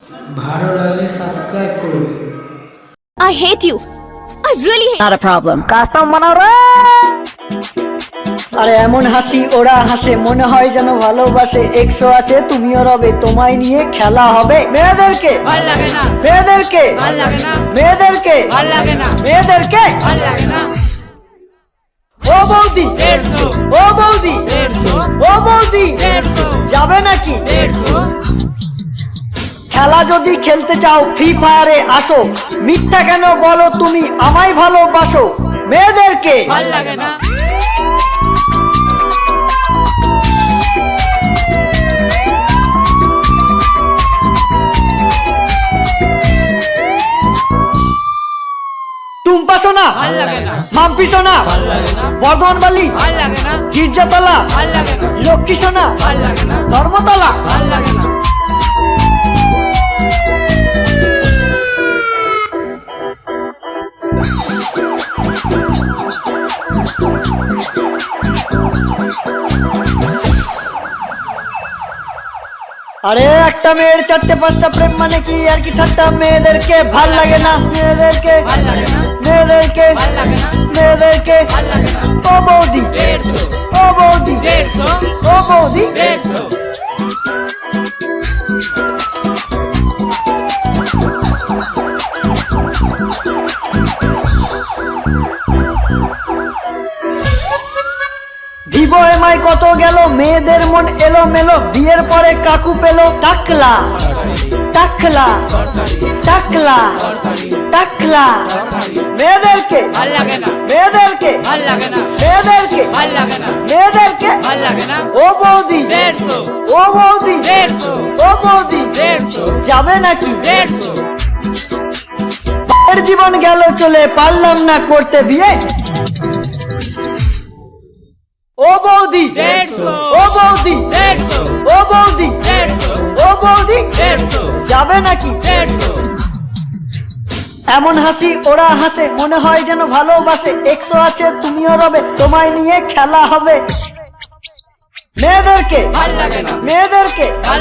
ভালো লাগলে সাবস্ক্রাইব করবে। I hate you. I really hate. Not a problem. আরে এমন হাসি ওরা হাসে মনে হয় যেন ভালোবাসে। এক্সো আছে তুমিও রবে, তোমায় নিয়ে খেলা হবে। মেয়েদেরকে ভাল লাগে না, মেয়েদেরকে ভাল লাগে না, মেয়েদেরকে ভাল লাগে না, মেয়েদেরকে ভাল লাগে না। ও বৌদি 150, ও বৌদি 150, ও বৌদি 150, যাবে নাকি? 150, খেলা যদি খেলতে চাও ফ্রি ফায়ারে আসো। মিথ্যা কেন বলো তুমি আমায় ভালোবাসো? মেয়েদেরকে ভাল লাগে না। টুম্পা সোনা, ভাল লাগে না, মাম্পি সোনা, ভাল লাগে না, বর্ধমান বালি, ভাল লাগে না, গির্জাতলা, ভাল লাগে না, লক্ষ্মী সোনা, ভাল লাগে না, ধর্মতলা। ভাল লাগে না। আরে একটা মেয়ের চারটে পাঁচটা প্রেম মানে কি আর কি ঠাট্টা? মেয়েদেরকে ভাল লাগে না, মেয়েদেরকে ভাল লাগে না, মেয়েদেরকে ভাল লাগে না, মেয়েদেরকে ভাল লাগে না। ও বৌদি 150, ও বৌদি 150, ও বৌদি 150, ভিভো এমআই কত গেল, মেয়েদের মন এলো মেলো। বিয়ের পরে কাকু পেলো টাকলা টাকলা টাকলা টাকলা। মেয়েদেরকে ভাল লাগে না, মেয়েদেরকে ভাল লাগে না, মেয়েদেরকে ভাল লাগে না, মেয়েদেরকে ভাল লাগে না। ও বৌদি 150, ও বৌদি 150, ও বৌদি 150, যাবে নাকি? 150, এর জীবন গেল চলে, পারলাম না করতে বিয়ে। ও বৌদি 150, ও বৌদি 150, ও বৌদি 150, ও বৌদি 150, যাবে নাকি? 150, এমন হাসি ওরা হাসে মনে হয় যেন ভালোবাসে। এক্সো আছে তুমিও রবে, তোমায় নিয়ে খেলা হবে। মেয়েদেরকে ভাল লাগে না, মেয়েদেরকে ভাল